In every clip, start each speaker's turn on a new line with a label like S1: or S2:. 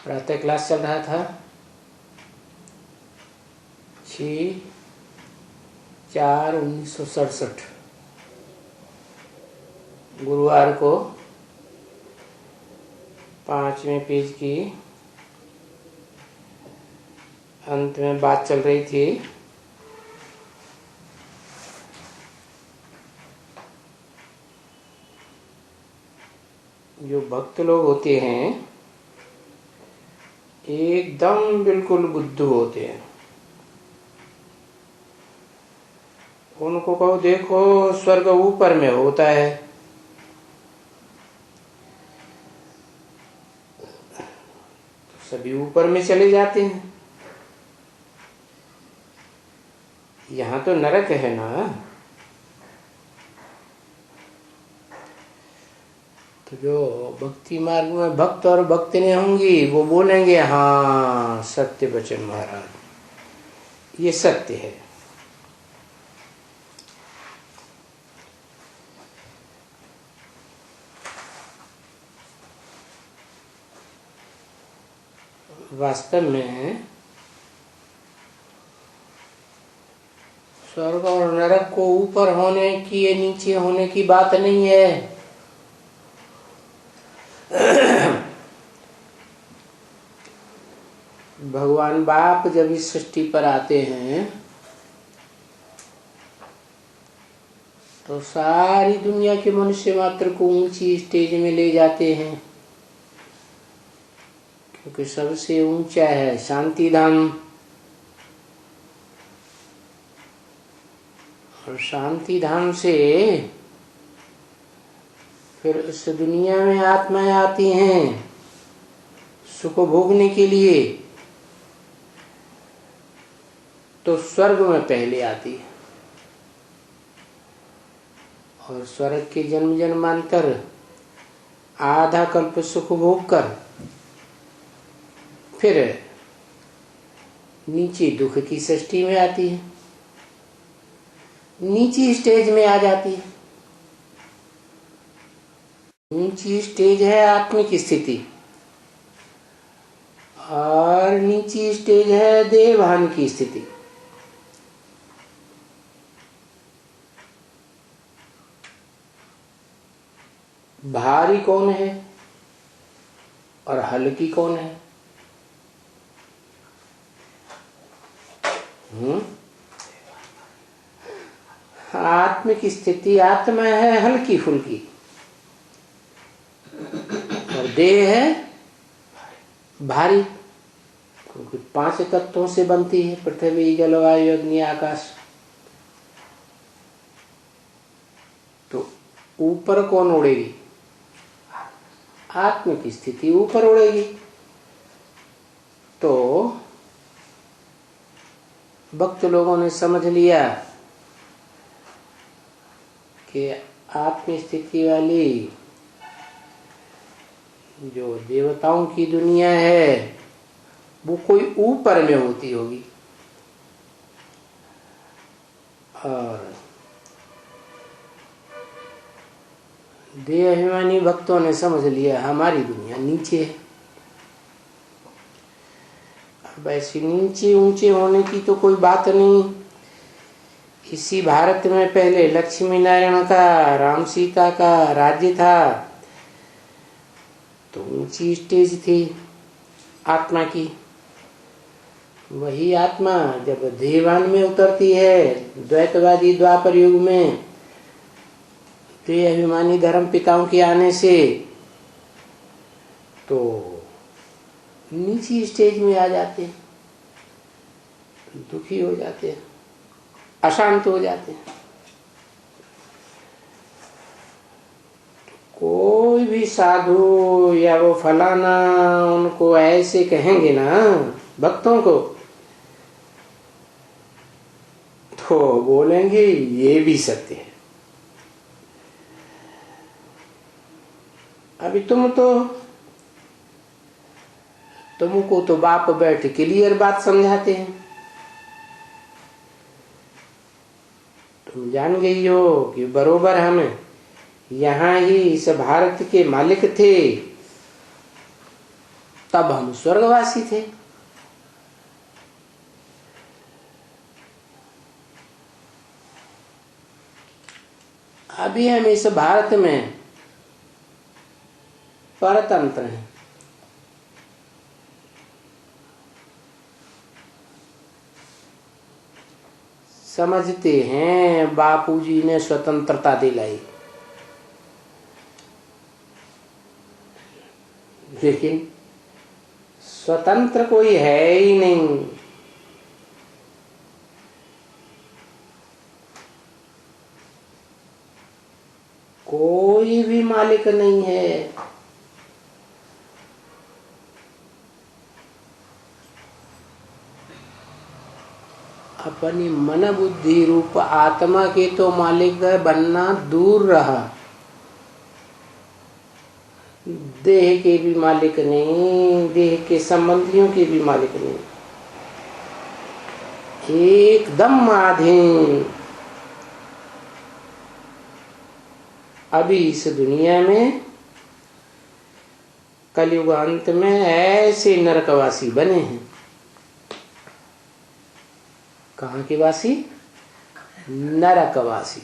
S1: प्रातः क्लास चल रहा था 6/4/1967 गुरुवार को 5वें पेज की अंत में बात चल रही थी। जो भक्त लोग होते हैं एकदम बिल्कुल बुद्धू होते हैं। उनको कहो देखो स्वर्ग ऊपर में होता है, तो सभी ऊपर में चले जाते हैं। यहाँ तो नरक है ना। तो जो भक्ति मार्ग में भक्त और भक्तिनी होंगी वो बोलेंगे हाँ सत्य वचन महाराज, ये सत्य है। वास्तव में स्वर्ग और नरक को ऊपर होने की या नीचे होने की बात नहीं है। भगवान बाप जब इस सृष्टि पर आते हैं तो सारी दुनिया के मनुष्य मात्र को ऊंची स्टेज में ले जाते हैं, क्योंकि सबसे ऊंचा है शांति धाम। और शांति धाम से फिर इस दुनिया में आत्माएं आती हैं सुख भोगने के लिए, तो स्वर्ग में पहले आती है। और स्वर्ग के जन्म जन्मांतर आधा कल्प सुख भोग कर फिर नीचे दुख की सृष्टि में आती है, नीची स्टेज में आ जाती है। ऊंची स्टेज है आत्मिक स्थिति और नीची स्टेज है देहभान की स्थिति। भारी कौन है और हल्की कौन है? आत्मिक स्थिति आत्मा है हल्की फुल्की और देह है भारी, क्योंकि 5 तत्वों से बनती है, पृथ्वी जल वायु अग्नि आकाश। तो ऊपर कौन उड़ेगी? आत्मिक स्थिति ऊपर उड़ेगी। तो भक्त लोगों ने समझ लिया कि आत्म स्थिति वाली जो देवताओं की दुनिया है वो कोई ऊपर में होती होगी, और देहाभिमानी भक्तों ने समझ लिया हमारी दुनिया नीचे है। अब ऐसी नीचे ऊंचे होने की तो कोई बात नहीं। इसी भारत में पहले लक्ष्मी नारायण का, राम सीता का राज्य था, तो ऊंची स्टेज थी आत्मा की। वही आत्मा जब देहभान में उतरती है द्वैतवादी द्वापर युग में, देह अभिमानी धर्म पिताओं के आने से, तो नीची स्टेज में आ जाते हैं, दुखी हो जाते हैं, अशांत हो जाते हैं। कोई भी साधु या वो फलाना उनको ऐसे कहेंगे ना भक्तों को, तो बोलेंगे ये भी सत्य है। अभी तुमको तो बाप बैठ क्लियर बात समझाते हैं, तुम जान गई हो कि बरोबर हम यहाँ ही इस भारत के मालिक थे, तब हम स्वर्गवासी थे। अभी हम इस भारत में परतंत्र हैं। समझते हैं बापूजी ने स्वतंत्रता दिलाई, लेकिन स्वतंत्र कोई है ही नहीं। कोई भी मालिक नहीं है। अपनी मन बुद्धि रूप आत्मा के तो मालिक बनना दूर रहा, देह के भी मालिक नहीं, देह के संबंधियों के भी मालिक नहीं, एकदम अधीन। अभी इस दुनिया में कलयुग अंत में ऐसे नरकवासी बने हैं। कहाँ के वासी? नरकवासी,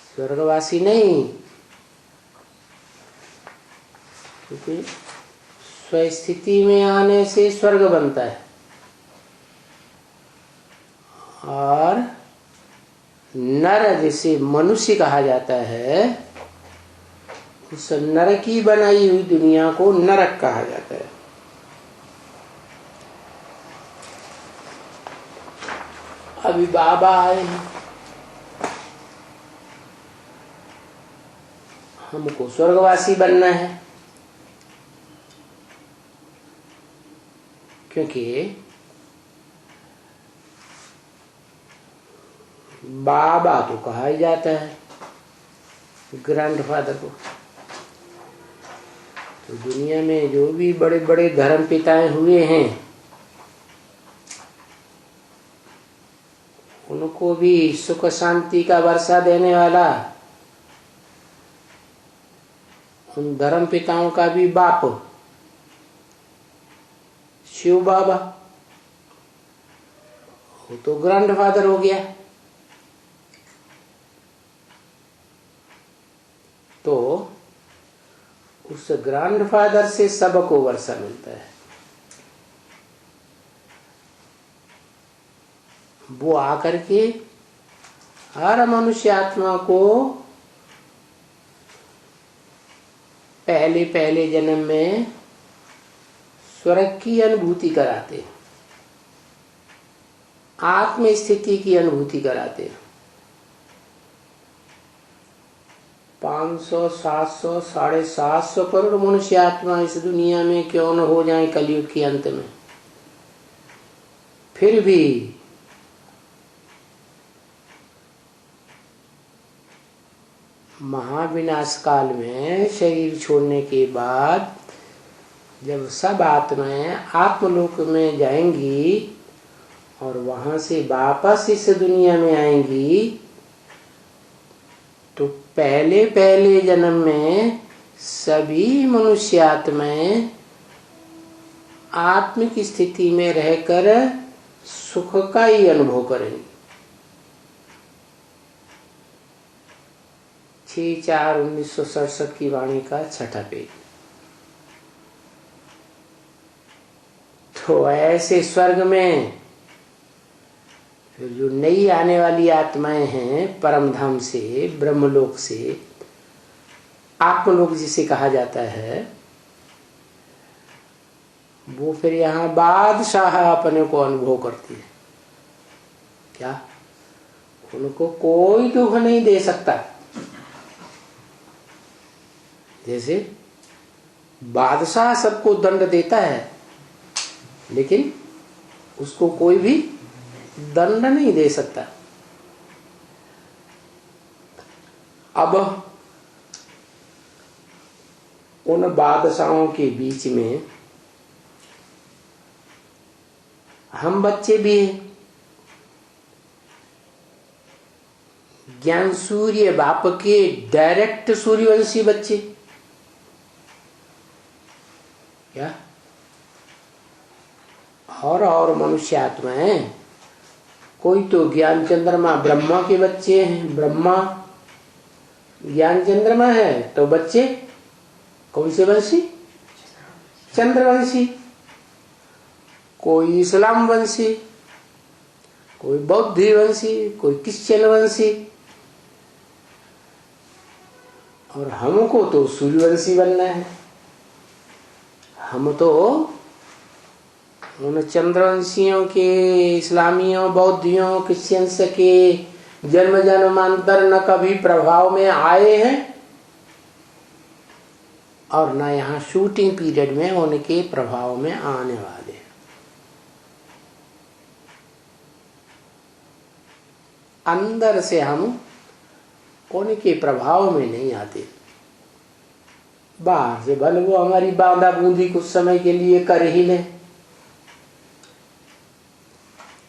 S1: स्वर्गवासी नहीं। क्योंकि स्वस्थिति में आने से स्वर्ग बनता है, और नर जिसे मनुष्य कहा जाता है, उस नरकी बनाई हुई दुनिया को नरक कहा जाता है। अभी बाबा आए हैं, हमको स्वर्गवासी बनना है, क्योंकि बाबा तो कहा ही जाता है ग्रैंडफादर को। तो दुनिया में जो भी बड़े बड़े धर्म पिताएं हुए हैं, उनको भी सुख शांति का वर्षा देने वाला उन धर्म पिताओं का भी बाप शिव बाबा, वो तो ग्रैंडफादर हो गया। तो उस ग्रैंडफादर से सबको वर्षा मिलता है। वो आकर के हर मनुष्य आत्मा को पहले पहले जन्म में स्वर्ग की अनुभूति कराते, आत्म स्थिति की अनुभूति कराते। 500, 700, 750 करोड़ मनुष्य आत्मा इस दुनिया में क्यों न हो जाए कलयुग के अंत में, फिर भी महाविनाश काल में शरीर छोड़ने के बाद जब सब आत्माएं आत्मलोक में जाएंगी और वहां से वापस इस दुनिया में आएंगी, तो पहले पहले जन्म में सभी मनुष्य आत्माएं आत्मिक स्थिति में रहकर सुख का ही अनुभव करेंगे। 6/4/1967 की वाणी का 6ठा पेज। तो ऐसे स्वर्ग में फिर जो नई आने वाली आत्माएं हैं परम धाम से, ब्रह्मलोक से, आत्मलोक जिसे कहा जाता है, वो फिर यहाँ बादशाह अपने को अनुभव करती है। क्या? उनको कोई दुख नहीं दे सकता। जैसे बादशाह सबको दंड देता है, लेकिन उसको कोई भी दंड नहीं दे सकता। अब उन बादशाहों के बीच में हम बच्चे भी हैं। ज्ञान सूर्य बाप के डायरेक्ट सूर्यवंशी बच्चे, क्या और मनुष्य आत्माएं, कोई तो ज्ञान चंद्रमा ब्रह्मा के बच्चे हैं। ब्रह्मा ज्ञान चंद्रमा है तो बच्चे कौन से वंशी? चंद्रवंशी। कोई इस्लाम वंशी, कोई बौद्ध वंशी, कोई क्रिश्चियन वंशी, और हमको तो सूर्यवंशी बनना है। हम तो उन चंद्रवंशियों के, इस्लामियों, बौद्धियों, क्रिश्चियंस के जन्म जन्मांतर न कभी प्रभाव में आए हैं और न यहाँ शूटिंग पीरियड में उनके प्रभाव में आने वाले हैं। अंदर से हम उनके प्रभाव में नहीं आते। बाहर से भले वो हमारी बांधा बूंदी कुछ समय के लिए कर ही ले,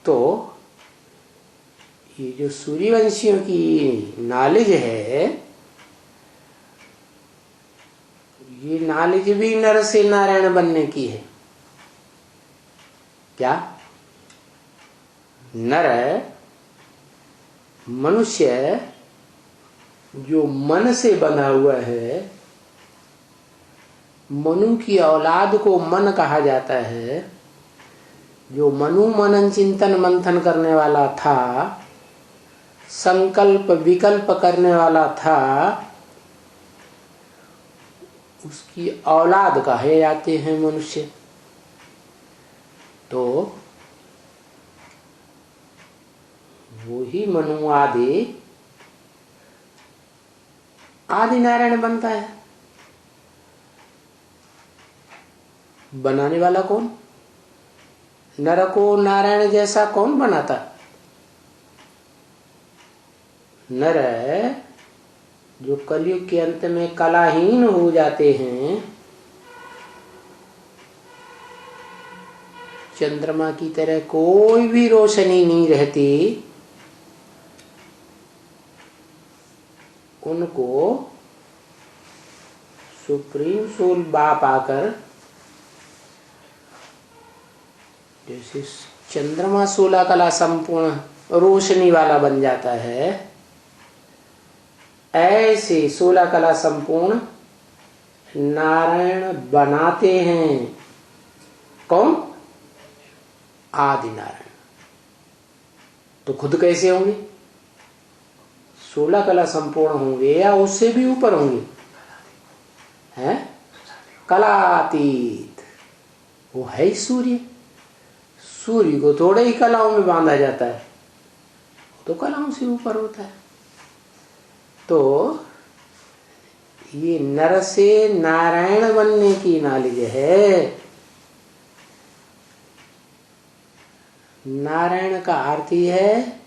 S1: तो ये जो सूर्यवंशियों की नॉलेज है, ये नॉलेज भी नर से नारायण बनने की है। क्या? नर मनुष्य जो मन से बना हुआ है, मनु की औलाद को मन कहा जाता है। जो मनु मनन चिंतन मंथन करने वाला था, संकल्प विकल्प करने वाला था, उसकी औलाद कहे जाते हैं मनुष्य। तो वो ही मनु आदि नारायण बनता है। बनाने वाला कौन? नर को नारायण जैसा कौन बनाता? नर जो कलयुग के अंत में कलाहीन हो जाते हैं, चंद्रमा की तरह कोई भी रोशनी नहीं रहती, उनको सुप्रीम सोल बाप आकर, जैसे चंद्रमा 16 कला संपूर्ण रोशनी वाला बन जाता है, ऐसे 16 कला संपूर्ण नारायण बनाते हैं। कौन? आदि नारायण। तो खुद कैसे होंगे? 16 कला संपूर्ण होंगे या उससे भी ऊपर होंगे? हैं? कलातीत। वो है ही सूर्य। सूर्य को थोड़े ही कलाओं में बांधा जाता है, तो कलाओं से ऊपर होता है। तो ये नर से नारायण बनने की नॉलेज है। नारायण का अर्थ ही है,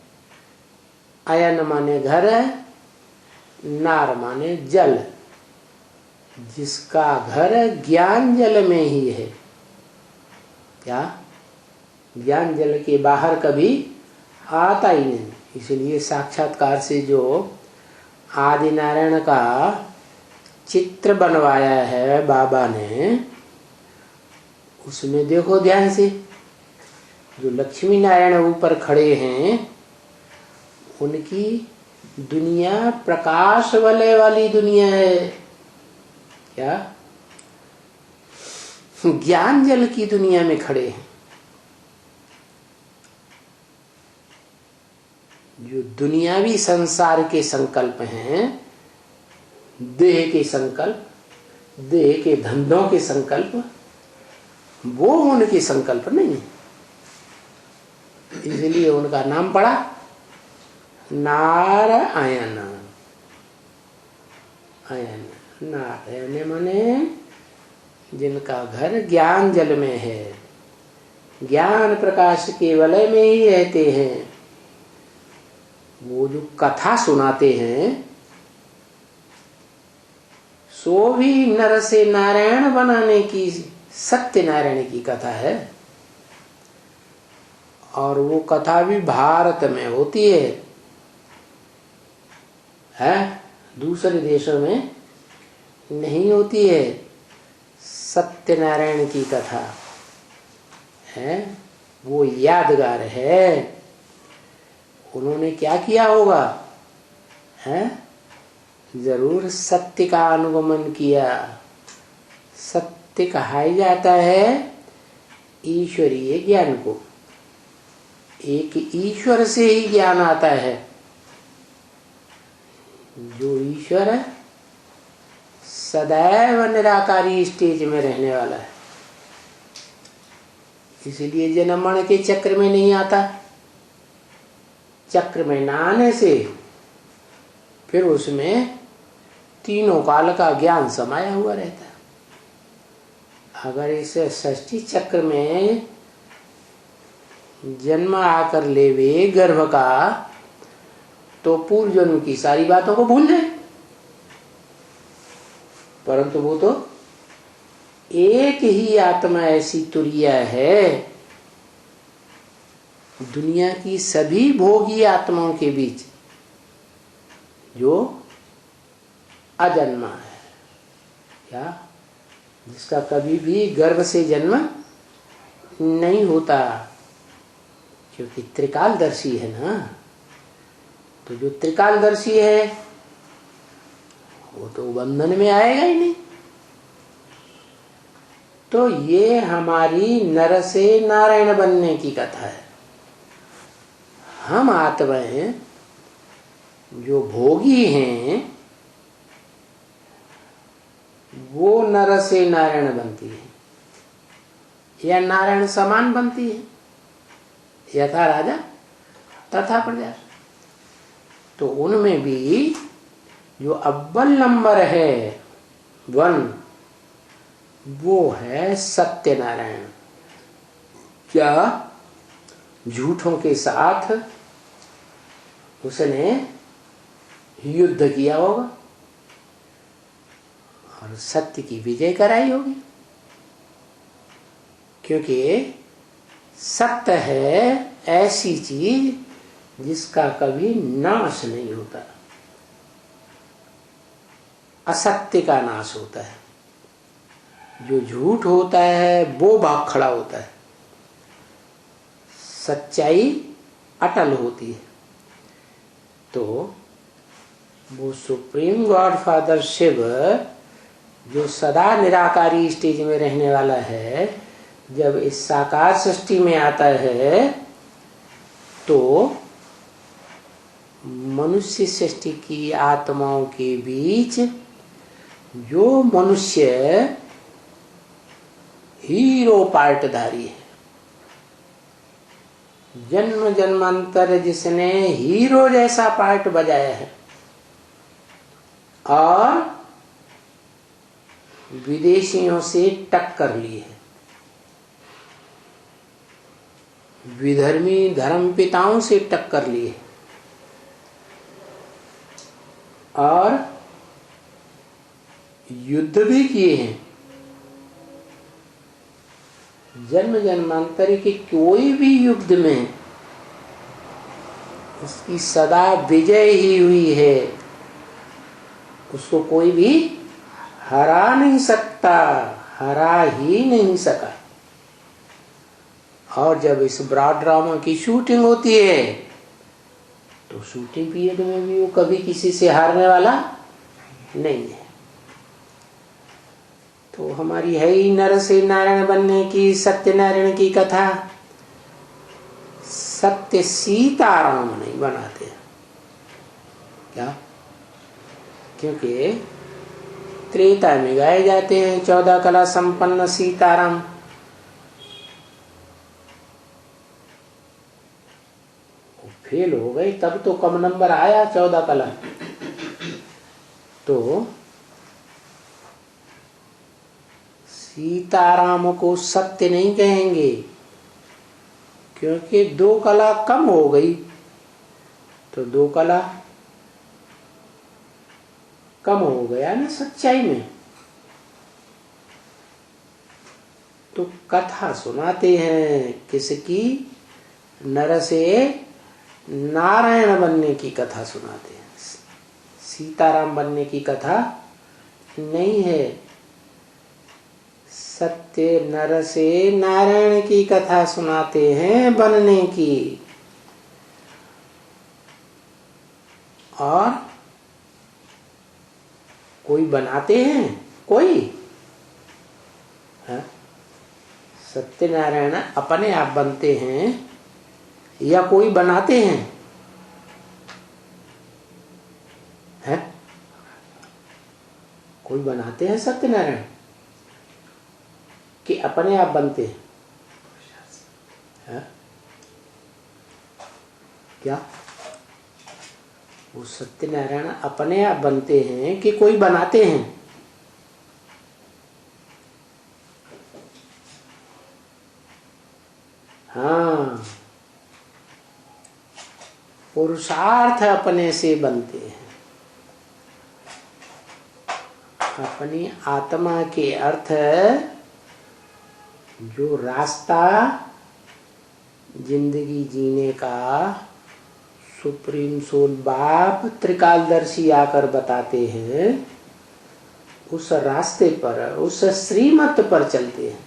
S1: अयन माने घर, नार माने जल। जिसका घर ज्ञान जल में ही है। क्या? ज्ञान जल के बाहर कभी आता ही नहीं। इसलिए साक्षात्कार से जो आदि नारायण का चित्र बनवाया है बाबा ने, उसमें देखो ध्यान से, जो लक्ष्मी नारायण ऊपर खड़े हैं, उनकी दुनिया प्रकाश वलय वाली दुनिया है। क्या? ज्ञान जल की दुनिया में खड़े हैं। जो दुनियावी संसार के संकल्प हैं, देह के संकल्प, देह के धंधों के संकल्प, वो उनके संकल्प नहीं है। इसलिए उनका नाम पड़ा नारायण। आयन नारायण माने जिनका घर ज्ञान जल में है, ज्ञान प्रकाश के वलय में ही रहते हैं। वो जो कथा सुनाते हैं, सो भी नर से नारायण बनाने की सत्यनारायण की कथा है। और वो कथा भी भारत में होती है, दूसरे देशों में नहीं होती है। सत्यनारायण की कथा है, वो यादगार है। उन्होंने क्या किया होगा है? जरूर सत्य का अनुगमन किया। सत्य कहा जाता है ईश्वरीय ज्ञान को। एक ईश्वर से ही ज्ञान आता है। जो ईश्वर है सदैव निराकारी स्टेज में रहने वाला है, इसलिए जन्म मरण के चक्र में नहीं आता। चक्र में न आने से फिर उसमें तीनों काल का ज्ञान समाया हुआ रहता है। अगर इस षष्ठी चक्र में जन्म आकर लेवे गर्भ का, तो पूर्व जन्म की सारी बातों को भूल जाए। परंतु वो तो एक ही आत्मा ऐसी तुरिया है दुनिया की सभी भोगी आत्माओं के बीच, जो अजन्मा है। क्या? जिसका कभी भी गर्भ से जन्म नहीं होता, क्योंकि त्रिकालदर्शी है ना। तो जो त्रिकालदर्शी है वो तो बंधन में आएगा ही नहीं। तो ये हमारी नर से नारायण बनने की कथा है। हम आत्माएं जो भोगी हैं वो नर से नारायण बनती है, या नारायण समान बनती है। यथा राजा तथा प्रजा। तो उनमें भी जो अव्वल नंबर है 1, वो है सत्यनारायण। क्या? झूठों के साथ उसने युद्ध किया होगा और सत्य की विजय कराई होगी, क्योंकि सत्य है ऐसी चीज जिसका कभी नाश नहीं होता। असत्य का नाश होता है, जो झूठ होता है वो भाग खड़ा होता है, सच्चाई अटल होती है। तो वो सुप्रीम गॉड फादर शिव जो सदा निराकारी स्टेज में रहने वाला है, जब इस साकार सृष्टि में आता है तो मनुष्य सृष्टि की आत्माओं के बीच जो मनुष्य हीरो पार्टधारी है, जन्म जन्मांतर जिसने हीरो जैसा पार्ट बजाया है और विदेशियों से टक्कर ली है, विधर्मी धर्म पिताओं से टक्कर ली है और युद्ध भी किए हैं। जन्म जन्मांतर के कोई भी युद्ध में उसकी सदा विजय ही हुई है, उसको कोई भी हरा नहीं सकता, हरा ही नहीं सका। और जब इस ब्रॉड ड्रामा की शूटिंग होती है तो शूटिंग पीरियड में भी वो कभी किसी से हारने वाला नहीं है। तो हमारी है ही नर से नारायण बनने की सत्यनारायण की कथा। सत्य सीताराम नहीं बनाते क्या? क्योंकि त्रेता में गाए जाते हैं 14 कला संपन्न सीताराम। फेल हो गई तब तो कम नंबर आया 14 कला। तो सीताराम को सत्य नहीं कहेंगे, क्योंकि 2 कला कम हो गई। तो 2 कला कम हो गया ना सच्चाई में। तो कथा सुनाते हैं किसकी? नर से नारायण बनने की कथा सुनाते हैं, सीताराम बनने की कथा नहीं है। सत्य नर से नारायण की कथा सुनाते हैं बनने की, और कोई बनाते हैं, कोई है? सत्यनारायण अपने आप बनते हैं या कोई बनाते हैं? है? कोई बनाते हैं सत्यनारायण कि अपने आप बनते हैं? है? क्या वो सत्यनारायण अपने आप बनते हैं कि कोई बनाते हैं? हाँ, पुरुषार्थ अपने से बनते हैं। अपनी आत्मा के अर्थ जो रास्ता जिंदगी जीने का सुप्रीम सोल बाप त्रिकालदर्शी आकर बताते हैं, उस रास्ते पर, उस श्रीमत पर चलते हैं।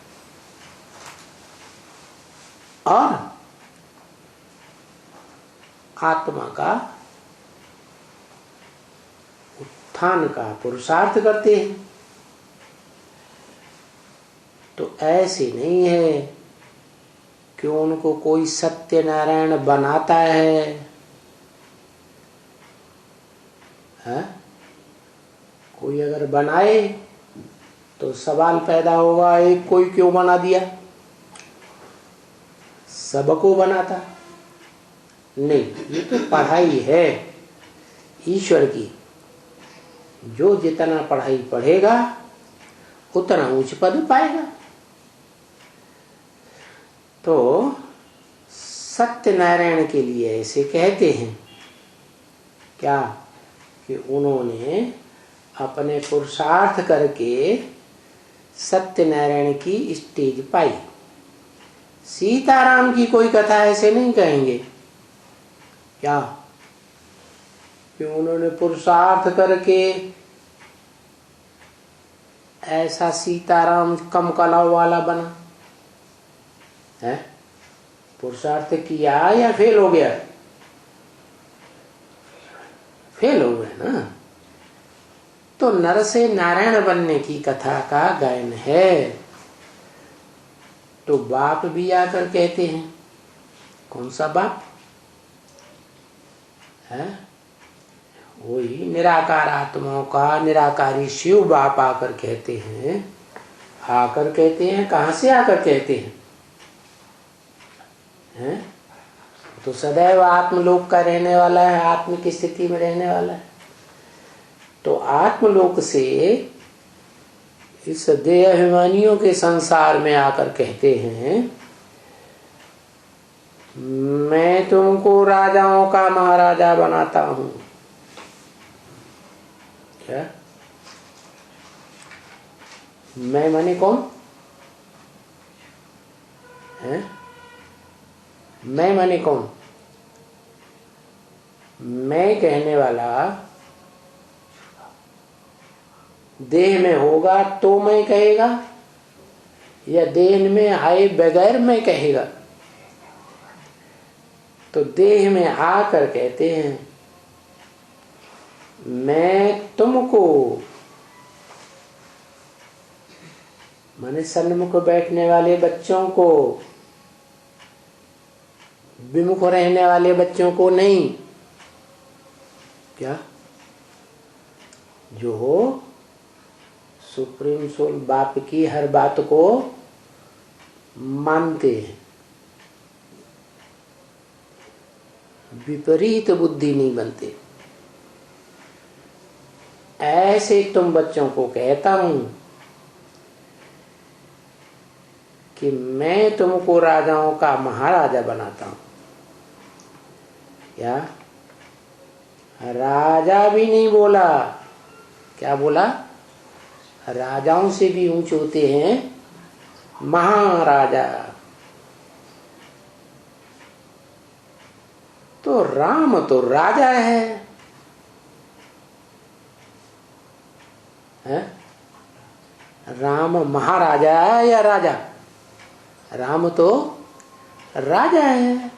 S1: और आत्मा का उत्थान का पुरुषार्थ करते हैं। तो ऐसे नहीं है कि उनको कोई सत्यनारायण बनाता है, कोई अगर बनाए तो सवाल पैदा होगा, एक कोई क्यों बना दिया, सबको बनाता नहीं। ये तो पढ़ाई है ईश्वर की, जो जितना पढ़ाई पढ़ेगा उतना उच्च पद पाएगा। तो सत्यनारायण के लिए ऐसे कहते हैं क्या कि उन्होंने अपने पुरुषार्थ करके सत्यनारायण की स्टेज पाई। सीताराम की कोई कथा ऐसे नहीं कहेंगे क्या कि उन्होंने पुरुषार्थ करके ऐसा सीताराम कम कला वाला बना है? पुरुषार्थ किया या फेल हो गया? फेल हो गया ना। तो नर से नारायण बनने की कथा का गायन है। तो बाप भी आकर कहते हैं, कौन सा बाप है? वही निराकार आत्माओं का निराकारी शिव बाप आकर कहते हैं। आकर कहते हैं, कहां से आकर कहते हैं? हैं? तो सदैव आत्मलोक का रहने वाला है, आत्म की स्थिति में रहने वाला है। तो आत्मलोक से इस देहाभिमानियों के संसार में आकर कहते हैं, मैं तुमको राजाओं का महाराजा बनाता हूं। क्या? मैं माने कौन है? मैं माने कौन? मैं कहने वाला देह में होगा तो मैं कहेगा, या देह में आए बगैर मैं कहेगा? तो देह में आकर कहते हैं, मैं तुमको, माने सन्मुख बैठने वाले बच्चों को, विमुख रहने वाले बच्चों को नहीं। क्या? जो सुप्रीम सोल बाप की हर बात को मानते हैं, विपरीत बुद्धि नहीं बनते, ऐसे तुम बच्चों को कहता हूं कि मैं तुमको राजाओं का महाराजा बनाता हूं। क्या? राजा भी नहीं बोला, क्या बोला? राजाओं से भी ऊंचे होते हैं महाराजा। तो राम तो राजा है? राम महाराजा है या राजा? राम तो राजा है,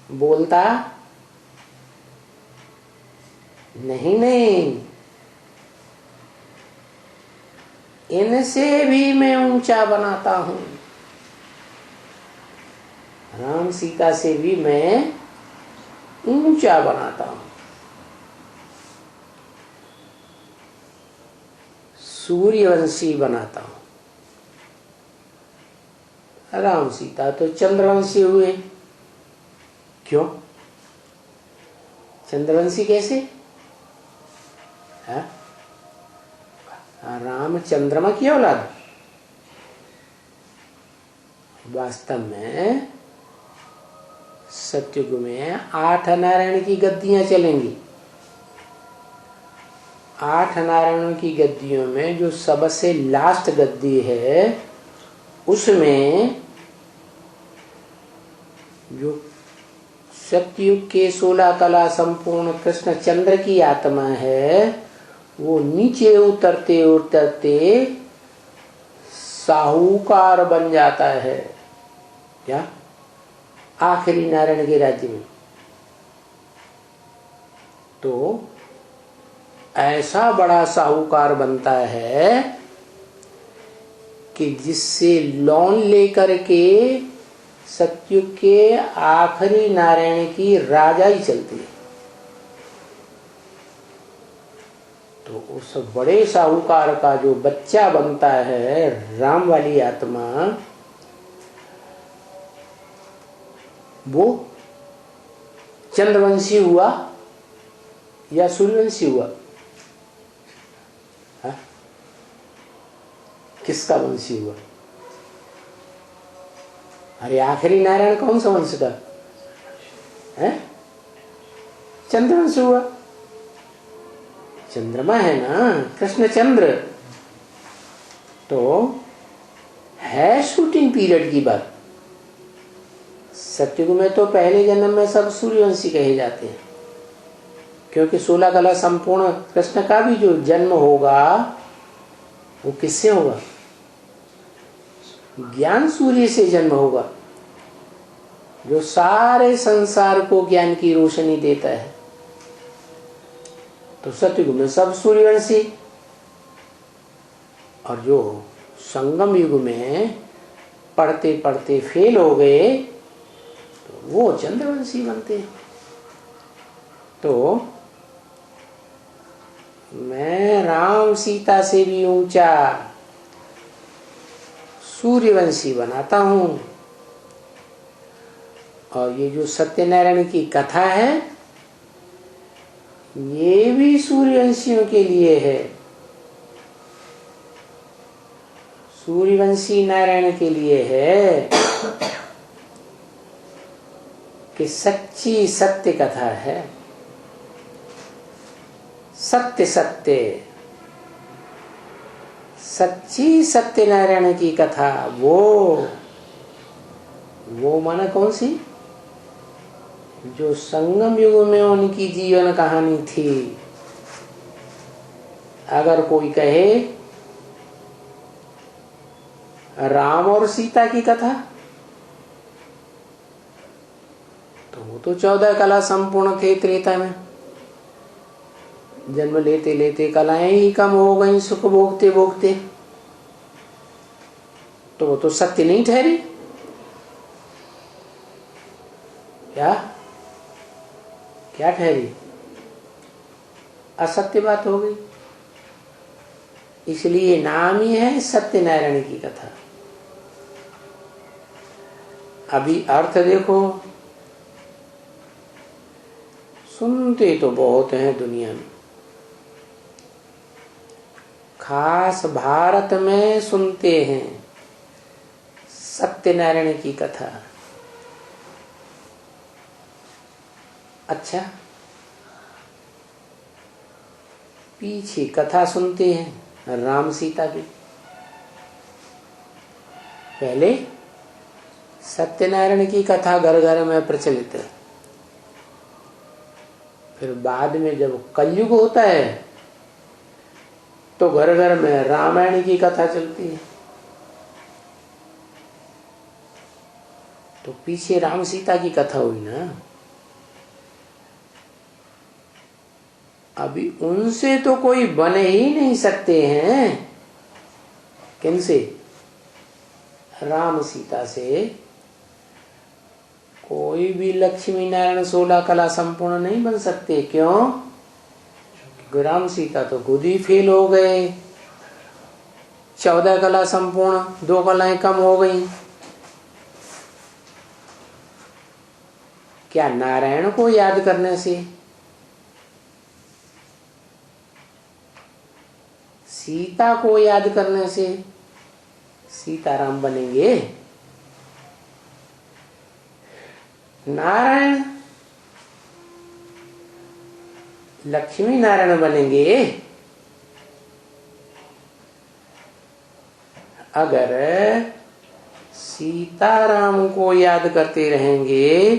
S1: बोलता नहीं नहीं, इनसे भी मैं ऊंचा बनाता हूं। राम सीता से भी मैं ऊंचा बनाता हूं। सूर्यवंशी बनाता हूं। राम सीता तो चंद्रवंशी हुए। क्यों? चंद्रवंशी कैसे है? राम चंद्रमा की औलाद। वास्तव में सत्युग में 8 नारायण की गद्दियां चलेंगी। 8 नारायणों की गद्दियों में जो सबसे लास्ट गद्दी है, उसमें जो सत्युग के 16 कला संपूर्ण कृष्ण चंद्र की आत्मा है, वो नीचे उतरते उतरते साहूकार बन जाता है। क्या? आखिरी नारायण के राज्य में। तो ऐसा बड़ा साहूकार बनता है कि जिससे लोन लेकर के सत्युग के आखिरी नारायण की राजा ही चलती है। तो उस बड़े साहूकार का जो बच्चा बनता है, राम वाली आत्मा, वो चंद्रवंशी हुआ या सूर्यवंशी हुआ? हा? किसका वंशी हुआ? अरे आखिरी नारायण कौन सा वंश का है? चंद्रवंश हुआ। चंद्रमा है ना, कृष्ण चंद्र। तो है शूटिंग पीरियड की बात। सत्युग में तो पहले जन्म में सब सूर्यवंशी कहे जाते हैं, क्योंकि 16 कला संपूर्ण कृष्ण का भी जो जन्म होगा वो किससे होगा? ज्ञान सूर्य से जन्म होगा, जो सारे संसार को ज्ञान की रोशनी देता है। तो सतयुग में सब सूर्यवंशी, और जो संगम युग में पढ़ते पढ़ते फेल हो गए, तो वो चंद्रवंशी बनते हैं। तो मैं राम सीता से भी ऊंचा सूर्यवंशी बनाता हूं। और ये जो सत्यनारायण की कथा है, ये भी सूर्यवंशियों के लिए है। सूर्यवंशी नारायण के लिए है कि सच्ची सत्य कथा है। सत्य सत्य सच्ची सत्यनारायण की कथा, वो माना कौन सी? जो संगम युग में उनकी जीवन कहानी थी। अगर कोई कहे राम और सीता की कथा, तो वो तो 14 कला संपूर्ण थे त्रेता में। जन्म लेते लेते कलाएं ही कम हो गई, सुख भोगते भोगते। तो वो तो सत्य नहीं ठहरी। क्या ठहरी? असत्य बात हो गई। इसलिए नाम ही है सत्यनारायण की कथा। अभी अर्थ देखो, सुनते तो बहुत हैं दुनिया में, खास भारत में सुनते हैं सत्यनारायण की कथा। अच्छा, पीछे कथा सुनते हैं राम सीता की। पहले सत्यनारायण की कथा घर घर में प्रचलित है। फिर बाद में जब कलयुग होता है, तो घर घर में रामायण की कथा चलती है। तो पीछे राम सीता की कथा हुई ना। अभी उनसे तो कोई बने ही नहीं सकते हैं। किनसे? राम सीता से कोई भी लक्ष्मी नारायण 16 कला संपूर्ण नहीं बन सकते। क्यों? क्योंकि राम सीता तो खुद ही फेल हो गए। 14 कला संपूर्ण, 2 कलाएं कम हो गई। क्या नारायण को याद करने से सीता को याद करने से सीताराम बनेंगे? नारायण लक्ष्मी नारायण बनेंगे अगर सीताराम को याद करते रहेंगे।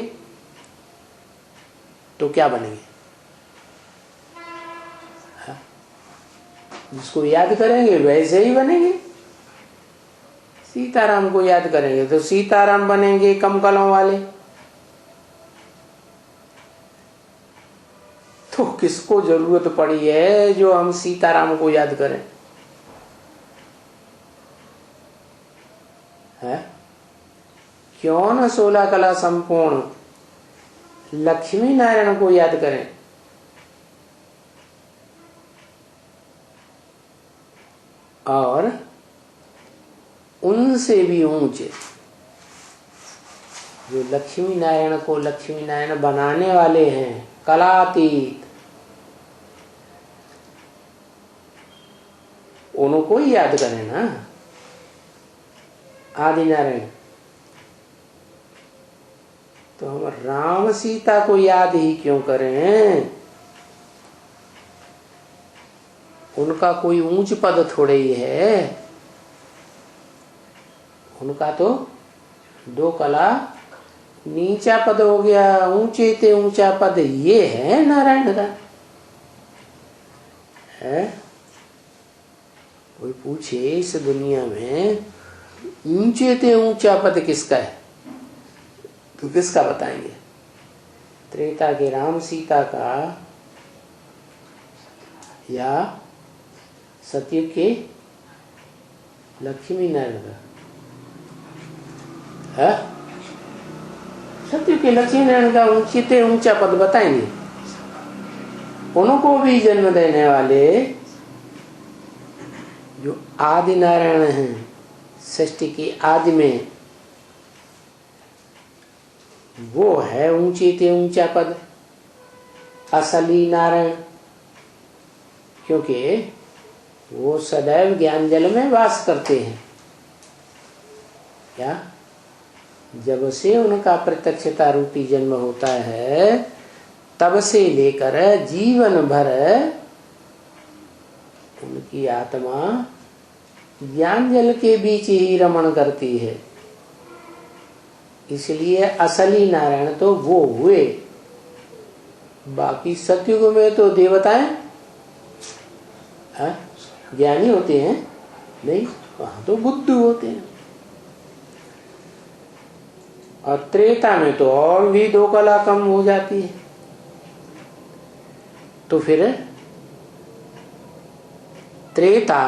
S1: तो क्या बनेंगे? जिसको याद करेंगे वैसे ही बनेंगे। सीताराम को याद करेंगे तो सीताराम बनेंगे कम कलों वाले। तो किसको जरूरत पड़ी है जो हम सीताराम को याद करें? है? क्यों न 16 कला संपूर्ण लक्ष्मी नारायण को याद करें। और उनसे भी ऊंचे जो लक्ष्मी नारायण को लक्ष्मी नारायण बनाने वाले हैं, कलातीत, उनको ही याद करें ना। आदि नारायण तो हम राम सीता को याद ही क्यों करें? उनका कोई ऊंच पद थोड़े ही है। उनका तो 2 कला नीचा पद हो गया। ऊंचे ते ऊंचा पद ये है नारायण का। है? कोई पूछे इस दुनिया में ऊंचे ते ऊंचा पद किसका है तो किसका बताएंगे? त्रेता के राम सीता का या सतयुग के लक्ष्मी नारायण का? है? सतयुग के लक्ष्मी नारायण का ऊंचे ते ऊंचा पद बताएंगे। उनको भी जन्म देने वाले जो आदि नारायण हैं, सृष्टि की आदि में, वो है ऊंचे ते ऊंचा पद, असली नारायण। क्योंकि वो सदैव ज्ञान जल में वास करते हैं। क्या? जब से उनका प्रत्यक्षता रूपी जन्म होता है तब से लेकर जीवन भर उनकी आत्मा ज्ञान जल के बीच ही रमण करती है। इसलिए असली नारायण तो वो हुए। बाकी सतयुग में तो देवताएं ज्ञानी होते हैं नहीं, वहां तो बुद्धू होते हैं। और त्रेता में तो और भी 2 कला कम हो जाती है। तो फिर त्रेता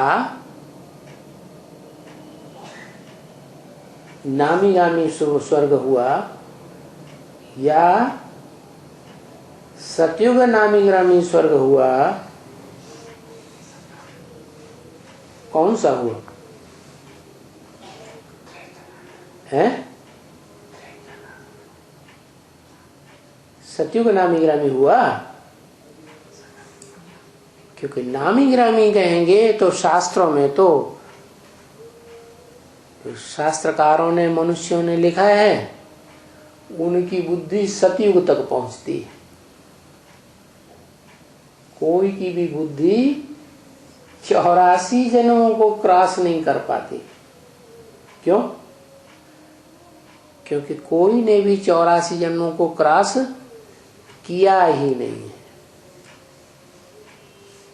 S1: नामी गामी स्वर्ग हुआ या सतयुग नामी ग्रामी स्वर्ग हुआ? कौन सा हुआ? है? सतयुग नामी ग्रामी हुआ। क्योंकि नामी ग्रामी कहेंगे तो शास्त्रों में तो शास्त्रकारों ने, मनुष्यों ने लिखा है उनकी बुद्धि सतयुग तक पहुंचती है। कोई की भी बुद्धि 84 जन्मों को क्रॉस नहीं कर पाती। क्यों? क्योंकि कोई ने भी 84 जन्मों को क्रॉस किया ही नहीं है।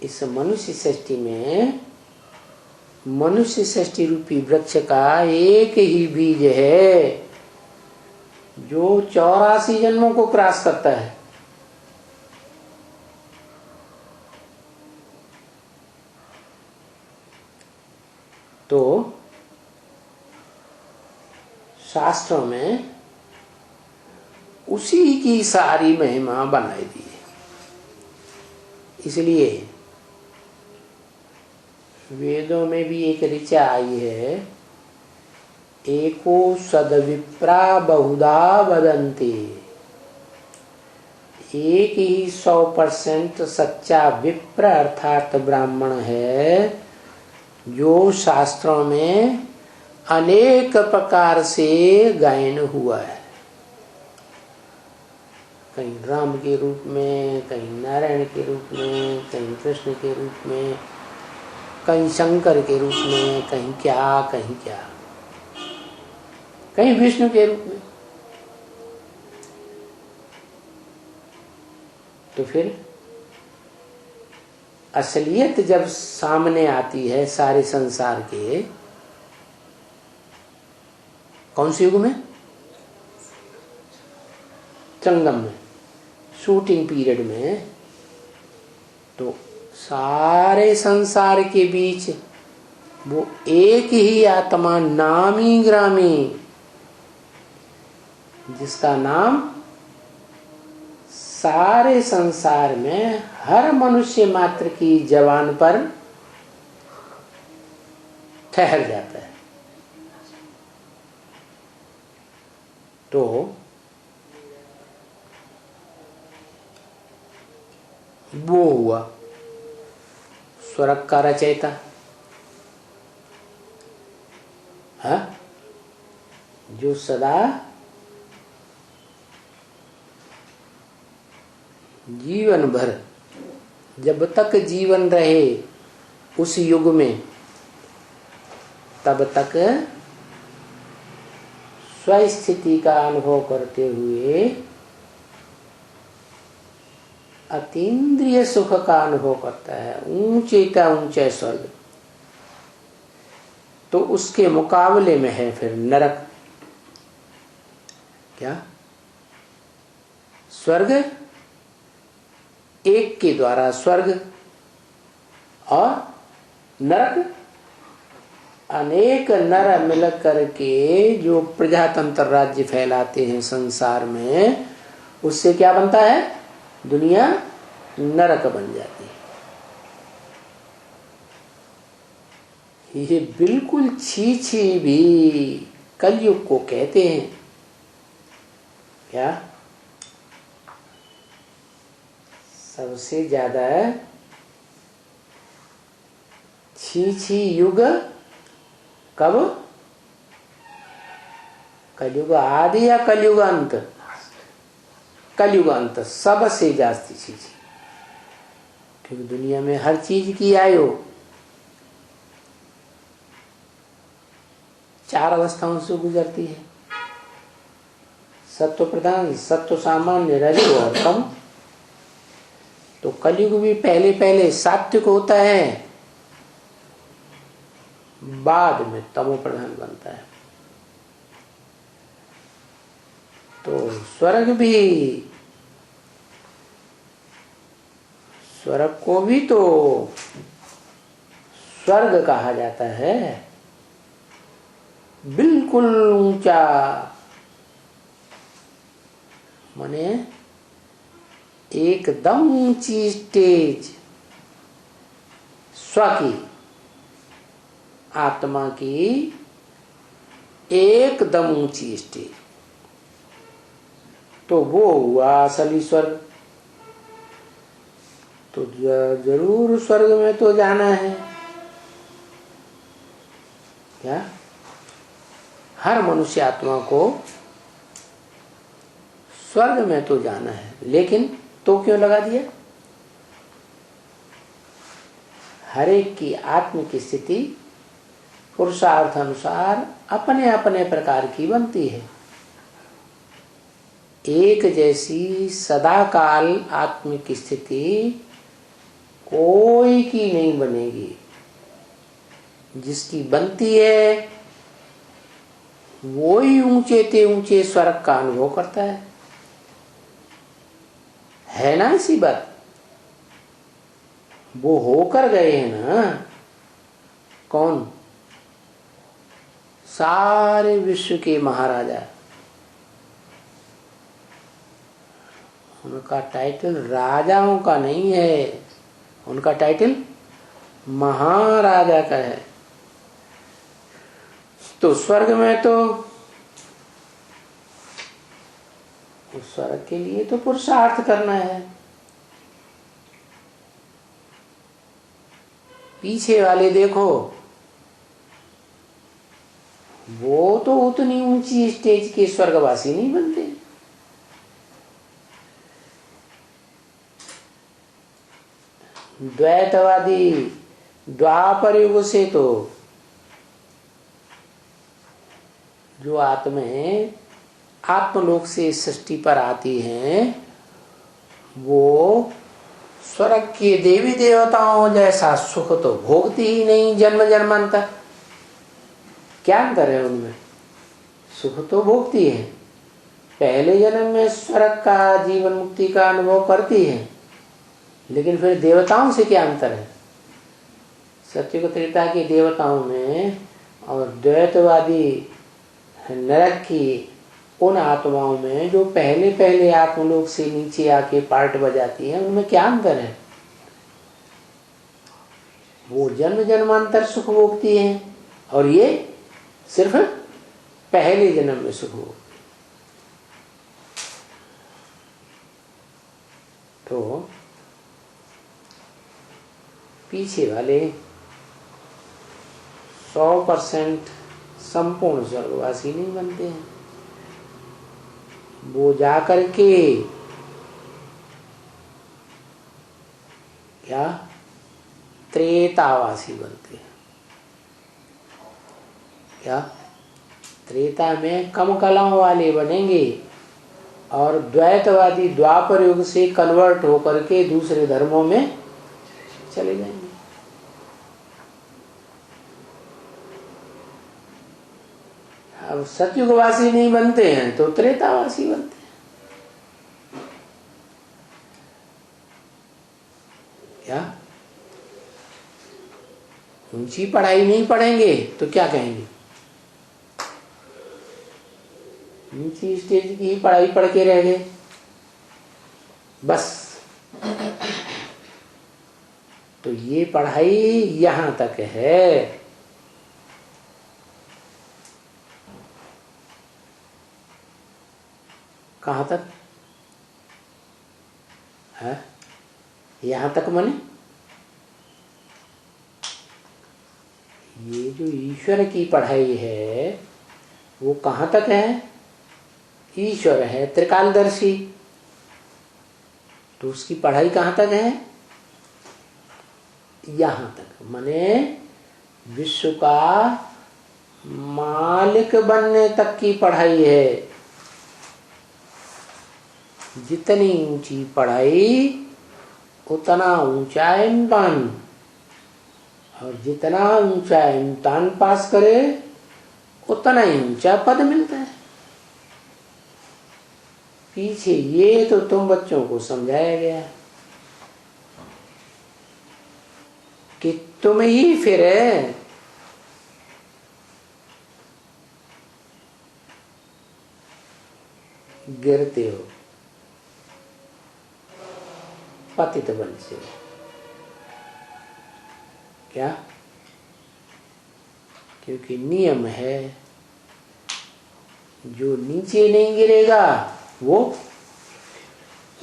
S1: इस मनुष्य सृष्टि में मनुष्य सृष्टि रूपी वृक्ष का एक ही बीज है जो 84 जन्मों को क्रॉस करता है। तो शास्त्रों में उसी की सारी महिमा बनाई दी है। इसलिए वेदों में भी एक ऋचा आई है, एको सद्विप्रा बहुधा वदन्ति। एक ही 100% सच्चा विप्र अर्थात ब्राह्मण है जो शास्त्रों में अनेक प्रकार से गायन हुआ है, कहीं राम के रूप में, कहीं नारायण के रूप में, कहीं कृष्ण के रूप में, कहीं शंकर के रूप में, कहीं क्या कहीं विष्णु के रूप में। तो फिर असलियत जब सामने आती है सारे संसार के, कौन से युग में? संगम में, शूटिंग पीरियड में। तो सारे संसार के बीच वो एक ही आत्मा नामी ग्रामी, जिसका नाम सारे संसार में हर मनुष्य मात्र की जबान पर ठहर जाता है। तो वो हुआ स्वर्ग का रचयिता। हाँ, जो सदा जीवन भर, जब तक जीवन रहे उस युग में, तब तक स्वस्थिति का अनुभव करते हुए अतीन्द्रिय सुख का अनुभव करता है, ऊंचे का ऊंचे स्वर्ग। तो उसके मुकाबले में है फिर नरक। क्या? स्वर्ग एक के द्वारा स्वर्ग और नरक अनेक नर मिल करके जो प्रजातंत्र राज्य फैलाते हैं संसार में, उससे क्या बनता है? दुनिया नरक बन जाती है। ये बिल्कुल छी भी कलयुग को कहते हैं। क्या? सबसे ज्यादा छी युग कब? कलयुग आदि या कलयुग अंत? कलयुग अंत सबसे जास्ती चीज, क्योंकि दुनिया में हर चीज की आयु 4 अवस्थाओं से गुजरती है। सत्व प्रधान, सत्व सामान्य, रजो और तम। तो कलयुग भी पहले सात्विक होता है, बाद में तमो प्रधान बनता है। तो स्वर्ग को भी तो स्वर्ग कहा जाता है, बिल्कुल ऊंचा, माने एकदम ऊंची स्टेज, स्व की, आत्मा की एकदम ऊंची स्टेज। तो वो हुआ असली स्वर्ग। तो जरूर स्वर्ग में तो जाना है। क्या? हर मनुष्य आत्मा को स्वर्ग में तो जाना है, लेकिन तो क्यों लगा दिया? हर एक की आत्म की स्थिति पुरुषार्थ अनुसार अपने अपने प्रकार की बनती है। एक जैसी सदाकाल आत्मिक स्थिति कोई की नहीं बनेगी। जिसकी बनती है वो ही ऊंचे ते ऊंचे स्वर्ग का अनुभव करता है ना इसी बात। वो होकर गए हैं ना, कौन? सारे विश्व के महाराजा। उनका टाइटल राजाओं का नहीं है, उनका टाइटल महाराजा का है। तो स्वर्ग में तो उस स्वर्ग के लिए तो पुरुषार्थ करना है। पीछे वाले देखो, वो तो उतनी ऊंची स्टेज के स्वर्गवासी नहीं बनते। द्वैतवादी द्वापर युग से तो जो आत्माएं आत्मलोक से सृष्टि पर आती हैं वो स्वर्ग के देवी देवताओं जैसा सुख तो भोगती ही नहीं जन्म जन्मांतर। क्या अंतर है उनमें? सुख तो भोगती है, पहले जन्म में स्वर्ग का जीवन मुक्ति का अनुभव करती है, लेकिन फिर देवताओं से क्या अंतर है? सत्युग त्रेता के देवताओं में और द्वैतवादी नरक की उन आत्माओं में जो पहले पहले आत्मलोक से नीचे आके पार्ट बजाती हैं, उनमें क्या अंतर है? वो जन्म जन्मांतर सुख भोगती हैं और ये सिर्फ पहले जन्म में सुख भोगती। तो पीछे वाले 100% संपूर्ण स्वर्गवासी नहीं बनते हैं। वो जाकर के क्या त्रेतावासी बनते हैं। क्या त्रेता में कम कलाओं वाले बनेंगे और द्वैतवादी द्वापर युग से कन्वर्ट होकर के दूसरे धर्मों में चले जाएंगे। अब सतयुगवासी नहीं बनते हैं तो त्रेतावासी बनते हैं। क्या ऊंची पढ़ाई नहीं पढ़ेंगे तो क्या कहेंगे? नीची स्टेज की पढ़ाई पढ़ के रह गए बस। तो ये पढ़ाई यहां तक है। कहां तक है? यहां तक माने ये जो ईश्वर की पढ़ाई है वो कहां तक है? ईश्वर है त्रिकालदर्शी, तो उसकी पढ़ाई कहां तक है? यहां तक, माने विश्व का मालिक बनने तक की पढ़ाई है। जितनी ऊंची पढ़ाई उतना ऊंचा इम्तिहान, और जितना ऊंचा इम्तिहान पास करे उतना ही ऊंचा पद मिलता है। पीछे ये तो तुम बच्चों को समझाया गया है कि तुम ही फिर गिरते हो, पतित बन से। क्या? क्योंकि नियम है जो नीचे नहीं गिरेगा वो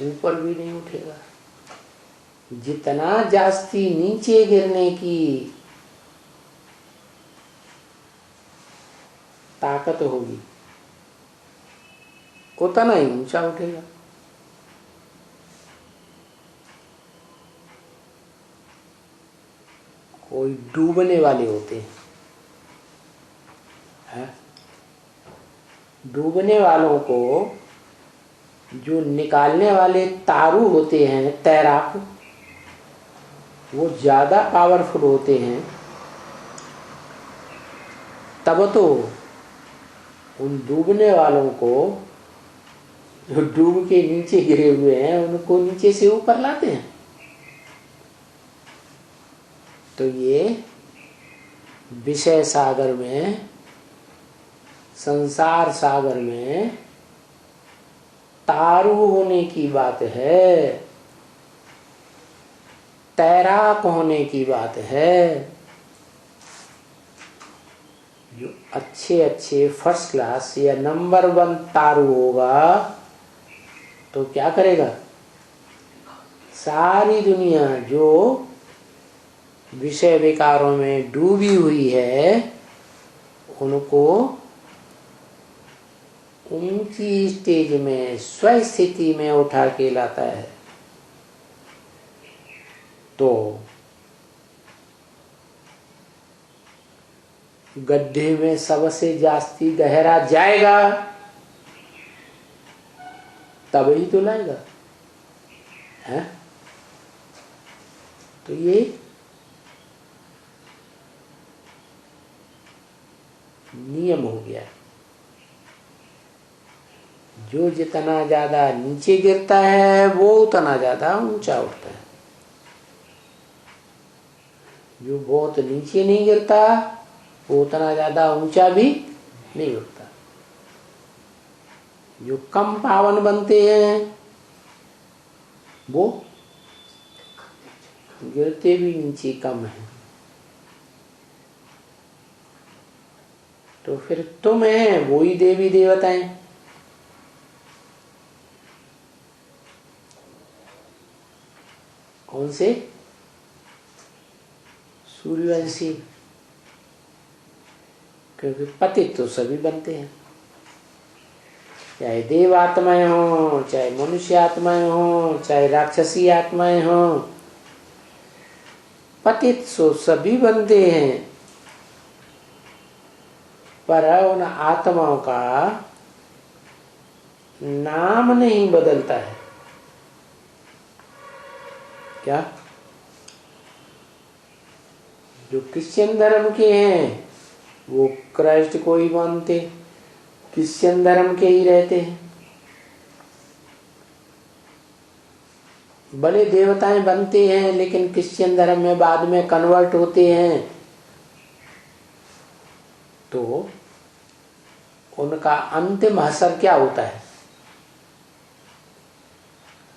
S1: ऊपर भी नहीं उठेगा। जितना जास्ती नीचे गिरने की ताकत होगी उतना ही ऊंचा उठेगा। कोई डूबने वाले होते हैं, डूबने वालों को जो निकालने वाले तारू होते हैं, तैराक, वो ज्यादा पावरफुल होते हैं तब तो उन डूबने वालों को, जो डूब के नीचे गिरे हुए हैं, उनको नीचे से ऊपर लाते हैं। तो ये विषय सागर में, संसार सागर में तारू होने की बात है, तैराक होने की बात है। जो अच्छे अच्छे फर्स्ट क्लास या नंबर 1 तारू होगा तो क्या करेगा? सारी दुनिया जो विषय विकारों में डूबी हुई है उनको ऊंची स्टेज में स्वस्थिति में उठा के लाता है। तो गड्ढे में सबसे जास्ती गहरा जाएगा तब ही तो लाएगा, है? तो ये नियम हो गया। जो जितना ज्यादा नीचे गिरता है वो उतना ज्यादा ऊंचा उठता है। जो बहुत नीचे नहीं गिरता वो उतना ज्यादा ऊंचा भी नहीं उठता। जो कम पावन बनते हैं वो गिरते भी नीचे कम है। तो फिर तुम है वो ही देवी देवताएं। कौन से? सूर्यवंशी। क्योंकि पतित तो सभी बनते हैं, चाहे देव आत्माएं हो, चाहे मनुष्य आत्माएं हो, चाहे राक्षसी आत्माएं हो, पतित सो सभी बनते हैं। पर उन आत्माओं का नाम नहीं बदलता है। क्या? जो क्रिश्चियन धर्म के हैं वो क्राइस्ट को ही मानते, क्रिश्चियन धर्म के ही रहते हैं। भले देवताएं बनते हैं लेकिन क्रिश्चियन धर्म में बाद में कन्वर्ट होते हैं। तो उनका अंतिम असर क्या होता है?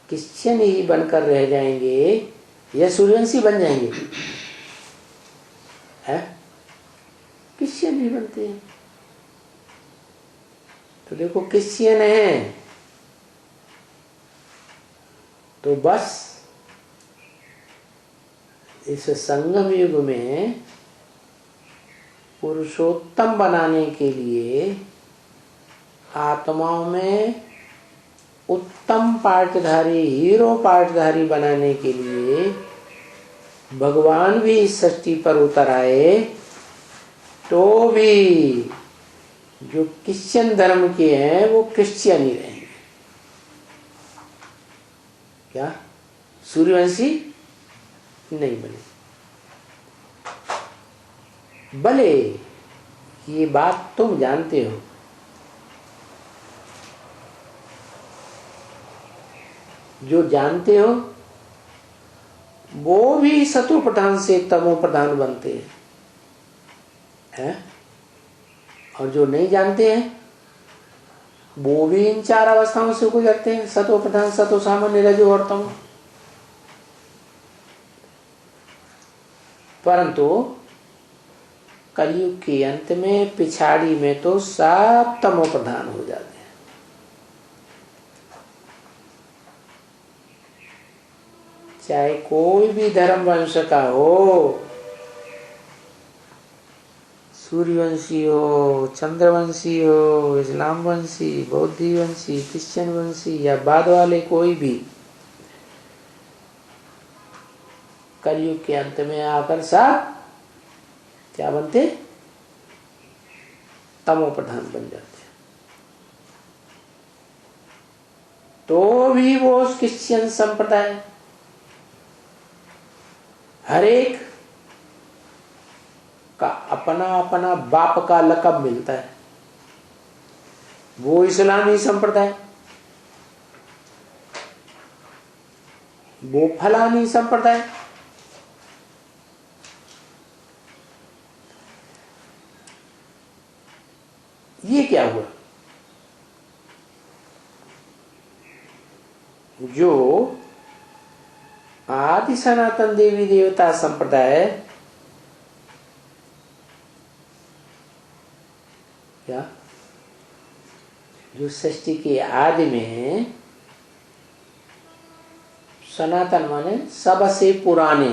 S1: क्रिश्चियन ही बनकर रह जाएंगे या सूर्यवंशी बन जाएंगे? है? क्रिश्चियन ही बनते हैं। तो देखो, क्रिश्चियन है तो बस इस संगम युग में पुरुषोत्तम बनाने के लिए आत्माओं में उत्तम पार्टधारी, हीरो पार्टधारी बनाने के लिए भगवान भी इस सृष्टि पर उतर आए। तो भी जो क्रिश्चियन धर्म के हैं वो क्रिश्चियन ही रहेंगे। क्या? सूर्यवंशी नहीं बने। भले ये बात तुम जानते हो, जो जानते हो वो भी सतो प्रधान से तमो प्रधान बनते हैं, और जो नहीं जानते हैं वो भी इन 4 अवस्थाओं से गुजरते हैं, सतो प्रधान, सतो सामान्य, रजो और तमो। परंतु कलयुग के अंत में पिछाड़ी में तो सब तमो प्रधान हो जाते हैं। चाहे कोई भी धर्म वंश का हो, सूर्यवंशी हो, चंद्रवंशी हो, इस्लाम वंशी, बौद्धी वंशी, क्रिश्चियन वंशी या बाद वाले कोई भी, कलयुग के अंत में आकर सब क्या बनते? तमो प्रधान बन जाते। तो भी वो क्रिश्चियन संप्रदाय हर एक का अपना अपना बाप का लक़ब मिलता है। वो इस्लामी संप्रदाय, वो फलानी संप्रदाय। ये क्या हुआ? जो आदि सनातन देवी देवता संप्रदाय, क्या जो सृष्टि के आदि में सनातन माने सबसे पुराने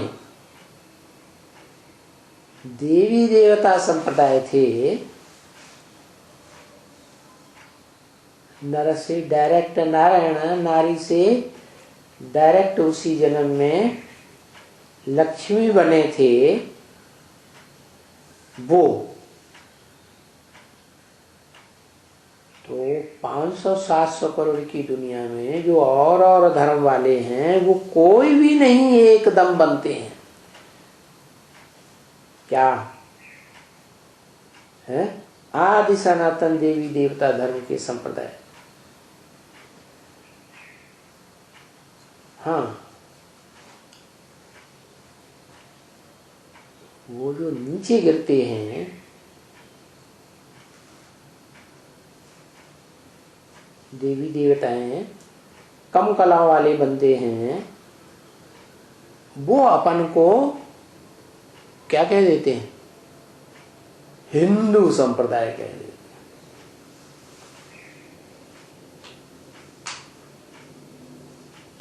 S1: देवी देवता संप्रदाय थे, नर से डायरेक्ट नारायण, नारी से डायरेक्ट उसी जन्म में लक्ष्मी बने थे, वो तो 500-700 करोड़ की दुनिया में जो और धर्म वाले हैं वो कोई भी नहीं एकदम बनते हैं। क्या है? आदि सनातन देवी देवता धर्म के संप्रदाय। हाँ, वो जो नीचे गिरते हैं, देवी देवताएं कम कला वाले बनते हैं, वो अपन को क्या कह देते हैं? हिंदू संप्रदाय कह देते हैं।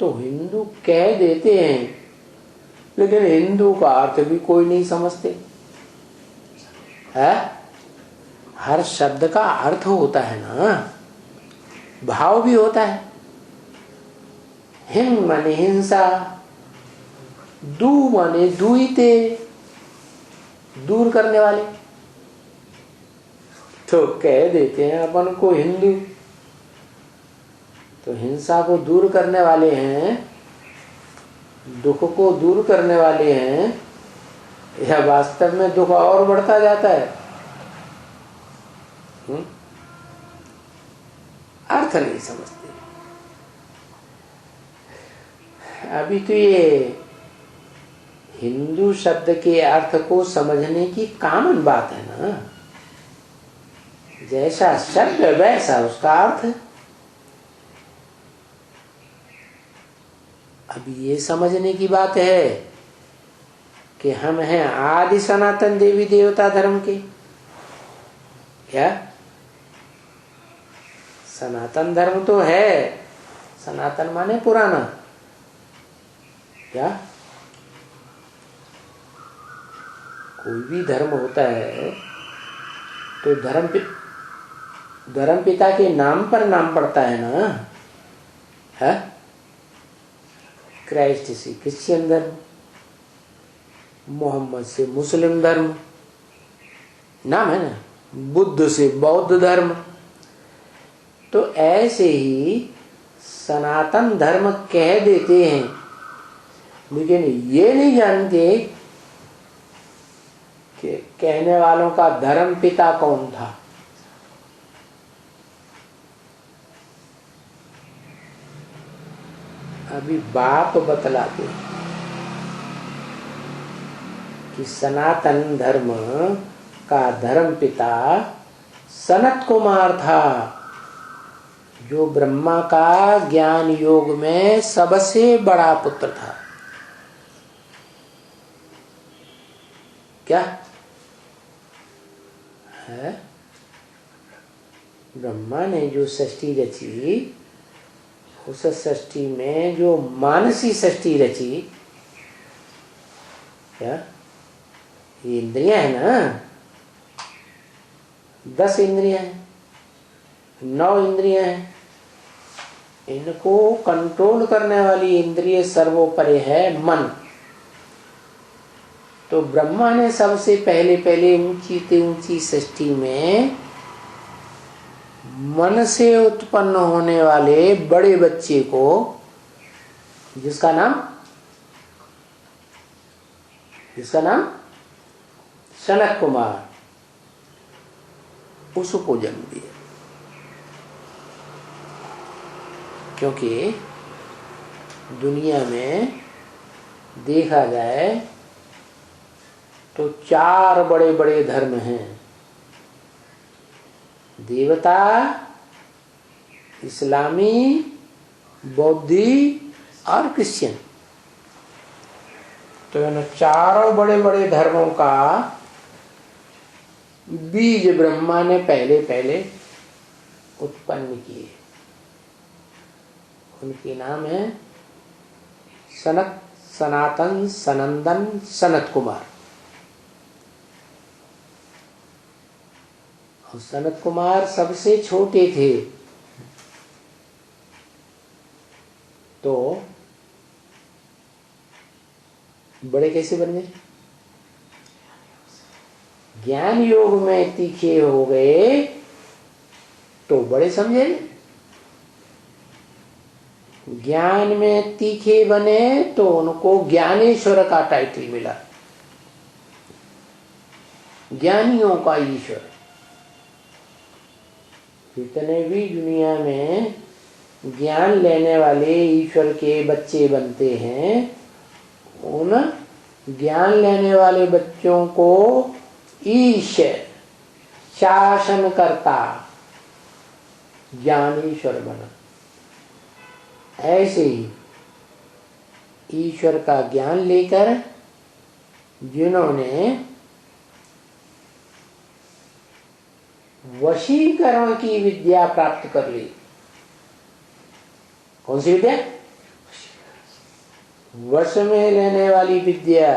S1: तो हिंदू कह देते हैं, लेकिन हिंदू का अर्थ भी कोई नहीं समझते है। हर शब्द का अर्थ होता है ना, भाव भी होता है। हिंग माने हिंसा, दू माने दुईते, दूर करने वाले। तो कह देते हैं अपन को हिंदू, तो हिंसा को दूर करने वाले हैं, दुख को दूर करने वाले हैं, या वास्तव में दुख और बढ़ता जाता है? अर्थ नहीं समझते। अभी तो ये हिंदू शब्द के अर्थ को समझने की कॉमन बात है ना, जैसा शब्द वैसा उसका अर्थ। अब ये समझने की बात है कि हम हैं आदि सनातन देवी देवता धर्म के। क्या सनातन धर्म तो है, सनातन माने पुराना। क्या कोई भी धर्म होता है तो धर्म पिता के नाम पर नाम पड़ता है ना, है? क्राइस्ट से क्रिश्चियन धर्म, मोहम्मद से मुस्लिम धर्म, नाम है ना, बुद्ध से बौद्ध धर्म। तो ऐसे ही सनातन धर्म कह देते हैं, लेकिन ये नहीं जानते कि कहने वालों का धर्म पिता कौन था। अभी बाप बतलाते कि सनातन धर्म का धर्म पिता सनत कुमार था, जो ब्रह्मा का ज्ञान योग में सबसे बड़ा पुत्र था। क्या है? ब्रह्मा ने जो सृष्टि रची, उस सृष्टि में जो मानसी सृष्टि रची, क्या ये इंद्रियां है ना, 10 इंद्रियां हैं, 9 इंद्रियां हैं, इनको कंट्रोल करने वाली इंद्रिय सर्वोपरि है मन। तो ब्रह्मा ने सबसे पहले ऊंची से ऊंची सृष्टि में मन से उत्पन्न होने वाले बड़े बच्चे को, जिसका नाम सनत कुमार, उसको जन्म दिया। क्योंकि दुनिया में देखा जाए तो 4 बड़े बड़े धर्म हैं, देवता, इस्लामी, बौद्धि और क्रिश्चियन। तो इन चारों बड़े बड़े धर्मों का बीज ब्रह्मा ने पहले पहले उत्पन्न किए। उनके नाम है सनत, सनातन, सनंदन, सनत कुमार। और सनत कुमार सबसे छोटे थे, तो बड़े कैसे बन गए? ज्ञान योग में तीखे हो गए तो बड़े समझे। ज्ञान में तीखे बने तो उनको ज्ञानेश्वर का टाइटल मिला, ज्ञानियों का ईश्वर। जितने भी दुनिया में ज्ञान लेने वाले ईश्वर के बच्चे बनते हैं, उन ज्ञान लेने वाले बच्चों को ईश्वर, शासन करता, ज्ञानेश्वर बना। ऐसे ही ईश्वर का ज्ञान लेकर जिन्होंने वशीकरण की विद्या प्राप्त कर ली। कौन सी विद्या? वश में लेने वाली विद्या।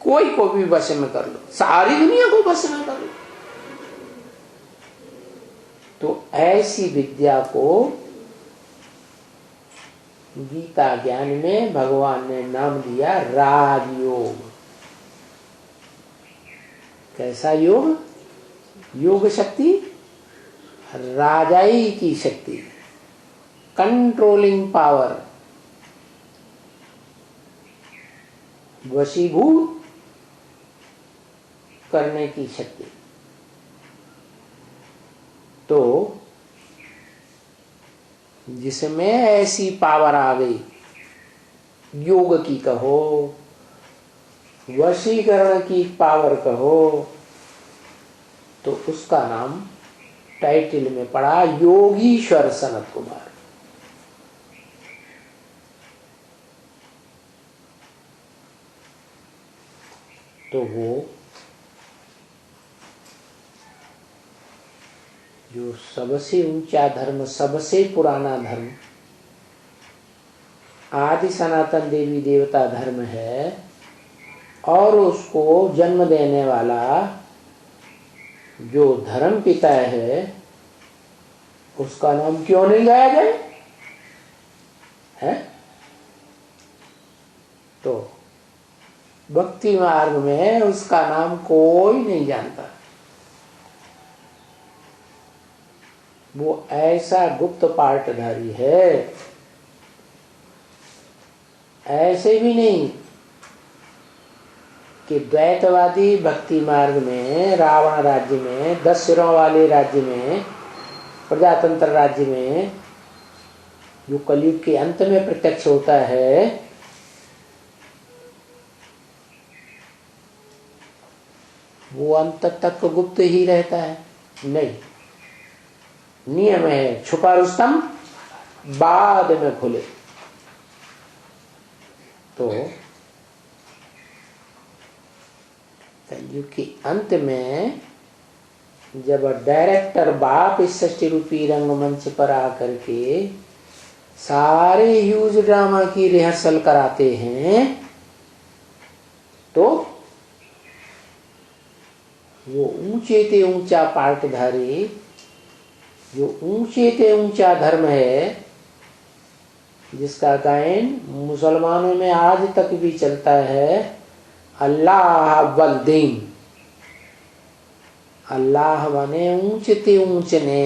S1: कोई को भी वश में कर लो, सारी दुनिया को वश में कर लो। तो ऐसी विद्या को गीता ज्ञान में भगवान ने नाम दिया राजयोग। कैसा योग? योग शक्ति, राजाई की शक्ति, कंट्रोलिंग पावर, वशीभूत करने की शक्ति। तो जिसमें ऐसी पावर आ गई, योग की कहो, वशीकरण की पावर कहो, तो उसका नाम टाइटल में पड़ा योगीश्वर सनत कुमार। तो वो जो सबसे ऊंचा धर्म, सबसे पुराना धर्म, आदि सनातन देवी देवता धर्म है, और उसको जन्म देने वाला जो धर्म पिता है, उसका नाम क्यों नहीं गाया जाए? है? तो भक्ति मार्ग में उसका नाम कोई नहीं जानता। वो ऐसा गुप्त पाठधारी है। ऐसे भी नहीं कि द्वैतवादी भक्ति मार्ग में, रावण राज्य में, 10 सिरों वाले राज्य में, प्रजातंत्र राज्य में, जो कलयुग के अंत में प्रत्यक्ष होता है, वो अंत तक गुप्त ही रहता है। नहीं, नियम है छुपा रुस्तम बाद में खुले। तो कलयुग के अंत में जब डायरेक्टर बाप इस सृष्टि रूपी रंगमंच पर आकर के सारे ह्यूज ड्रामा की रिहर्सल कराते हैं, तो वो ऊंचे ते ऊंचा पाठधारी, जो ऊंचे ते ऊंचा धर्म है, जिसका गायन मुसलमानों में आज तक भी चलता है, अल्लाह अव्वल दीन। अल्लाह माने ऊंचते ऊंचने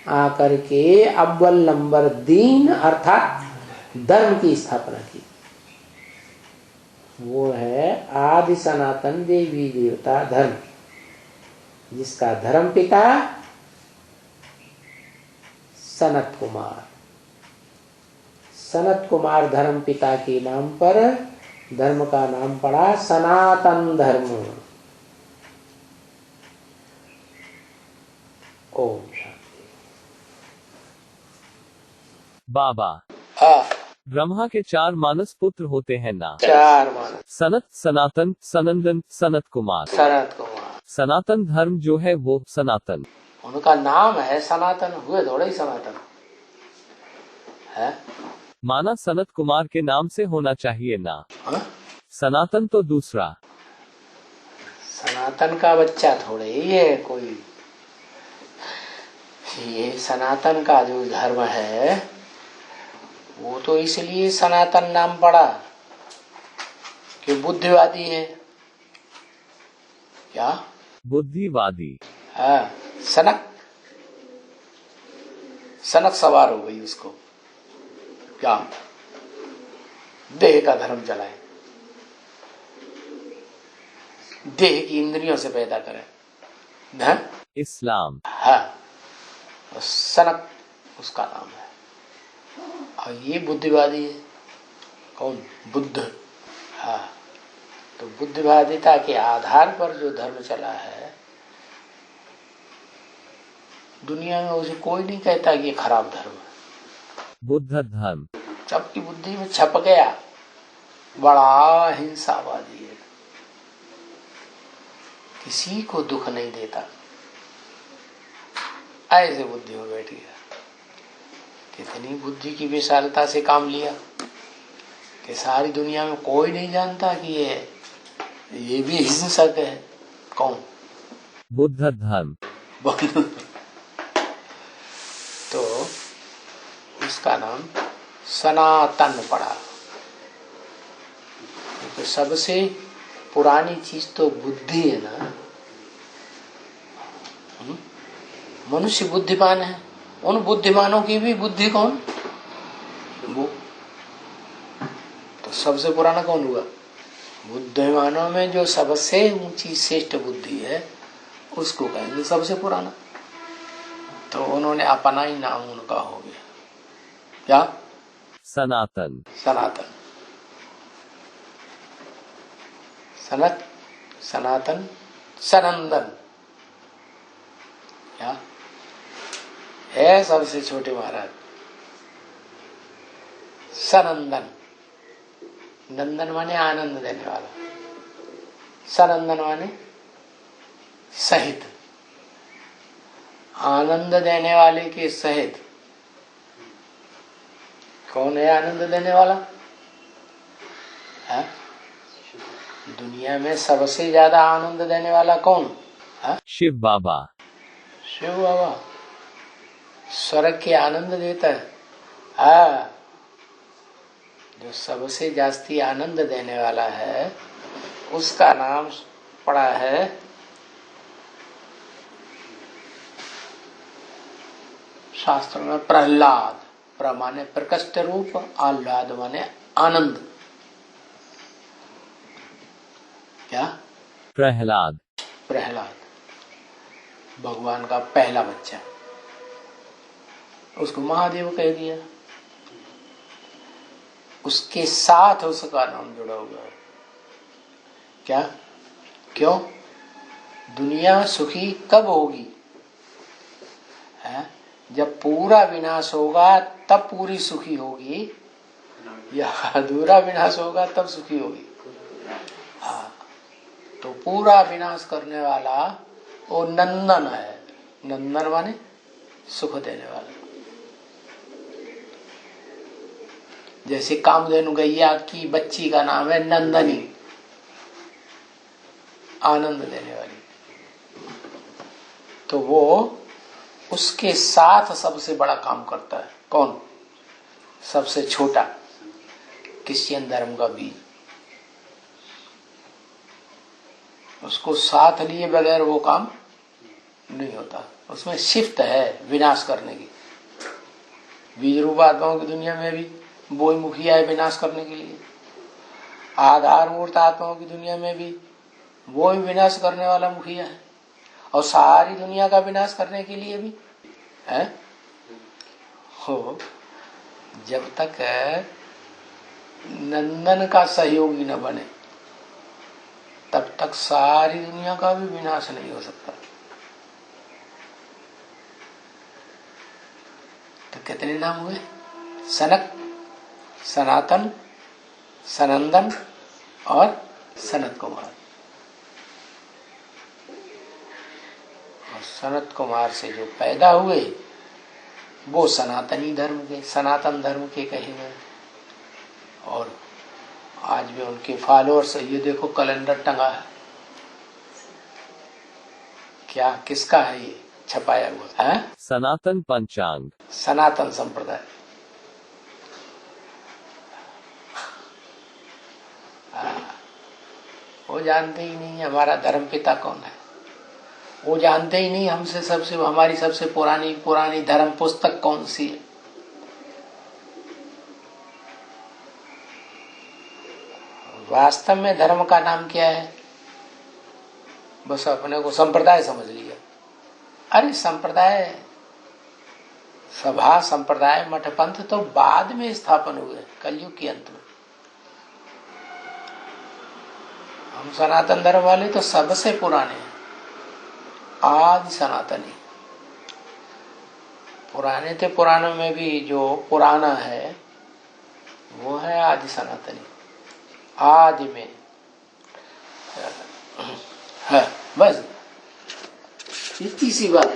S1: आकर के अव्वल नंबर दीन अर्थात धर्म की स्थापना की। वो है आदि सनातन देवी देवता धर्म, जिसका धर्म पिता सनत कुमार। सनत कुमार धर्म पिता के नाम पर धर्म का नाम पड़ा सनातन धर्म। ओम शांति।
S2: बाबा,
S1: हाँ,
S2: ब्रह्मा के 4 मानस पुत्र होते हैं ना?
S1: 4 मानस।
S2: सनत, सनातन, सनंदन, सनत कुमार।
S1: सनत कुमार।
S2: सनातन धर्म जो है वो सनातन,
S1: उनका नाम है सनातन, हुए थोड़ा ही सनातन है।
S2: माना सनत कुमार के नाम से होना चाहिए ना?
S1: हा?
S2: सनातन तो दूसरा।
S1: सनातन का बच्चा थोड़े ही है कोई। ये सनातन का जो धर्म है वो तो इसलिए सनातन नाम पड़ा कि बुद्धिवादी है। क्या?
S2: बुद्धिवादी।
S1: हाँ, सनक सनक सवार हो गई उसको। क्या? देह का धर्म चलाए, देह की इंद्रियों से पैदा करें। हाँ?
S2: इस्लाम।
S1: हाँ, तो सनक उसका नाम है। और ये बुद्धिवादी है। कौन? बुद्ध। हाँ, तो बुद्धिवादिता के आधार पर जो धर्म चला है, दुनिया में उसे कोई नहीं कहता कि ये खराब धर्म है।
S2: बुद्ध धर्म
S1: सबकी बुद्धि में छप गया, बड़ा हिंसावादी है, किसी को दुख नहीं देता, ऐसे बुद्धि में बैठ गया। कितनी बुद्धि की विशालता से काम लिया कि सारी दुनिया में कोई नहीं जानता कि ये भी हिंसक है। कौन?
S2: बुद्ध धर्म।
S1: तो उसका नाम सनातन पड़ा, क्योंकि सबसे पुरानी चीज तो बुद्धि है ना। मनुष्य बुद्धिमान है, उन बुद्धिमानों की भी बुद्धि कौन? वो तो सबसे पुराना कौन हुआ? बुद्धिमानों में जो सबसे ऊंची श्रेष्ठ बुद्धि है उसको कहेंगे सबसे पुराना। तो उन्होंने अपना ही नाम उनका हो गया। क्या?
S2: सनातन।
S1: सनातन। सनत, सनातन, सनंदन। क्या है? सबसे छोटे महाराज सनंदन। नंदन माने आनंद देने वाला, सनंदन माने सहित, आनंद देने वाले के सहित। कौन है आनंद देने वाला? है? दुनिया में सबसे ज्यादा आनंद देने वाला कौन है?
S2: शिव बाबा।
S1: शिव बाबा स्वर्ग के आनंद देता है। हाँ, जो सबसे जास्ती आनंद देने वाला है उसका नाम पड़ा है शास्त्र में प्रहलाद। प्र माने प्रकृष्ट रूप, आह्लाद माने आनंद। क्या?
S2: प्रहलाद।
S1: प्रहलाद भगवान का पहला बच्चा, उसको महादेव कह दिया। उसके साथ उसका नाम जुड़ा हुआ है। क्या? क्यों? दुनिया सुखी कब होगी? है? जब पूरा विनाश होगा तब पूरी सुखी होगी, या अधूरा विनाश होगा तब सुखी होगी? हाँ, तो पूरा विनाश करने वाला वो नंदन है। नंदन माने सुख देने वाला। जैसे कामधेनु गैया की बच्ची का नाम है नंदनी, आनंद देने वाली। तो वो उसके साथ सबसे बड़ा काम करता है। कौन? सबसे छोटा क्रिश्चियन धर्म का बीज। उसको साथ लिए बगैर वो काम नहीं होता। उसमें शिफ्ट है विनाश करने की। बीज रूप आत्माओं की दुनिया में भी वही मुखिया है विनाश करने के लिए। आधारभूत आत्माओं की दुनिया में भी वो भी विनाश करने वाला मुखिया है, और सारी दुनिया का विनाश करने के लिए भी है। हो जब तक नंदन का सहयोगी न बने तब तक सारी दुनिया का भी विनाश नहीं हो सकता। तो कितने नाम हुए? सनक, सनातन, सनंदन और सनत कुमार। और सनत कुमार से जो पैदा हुए वो सनातनी धर्म के, सनातन धर्म के कहे गए। और आज भी उनके फॉलोअर्स, ये देखो कैलेंडर टंगा है, क्या किसका है ये छपाया हुआ है?
S2: सनातन पंचांग,
S1: सनातन संप्रदाय। वो जानते ही नहीं हमारा धर्म पिता कौन है, वो जानते ही नहीं हमसे सबसे, हमारी सबसे पुरानी पुरानी धर्म पुस्तक कौन सी है। वास्तव में धर्म का नाम क्या है? बस अपने को संप्रदाय समझ लिया। अरे संप्रदाय, सभा, संप्रदाय, मठ, पंथ तो बाद में स्थापन हुए, कलयुग के अंत में। हम सनातन धर्म वाले तो सबसे पुराने हैं, आदि सनातनी। पुराने थे, पुराणों में भी जो पुराना है वो है आदि सनातनी, आदि में है। बस इतनी सी बात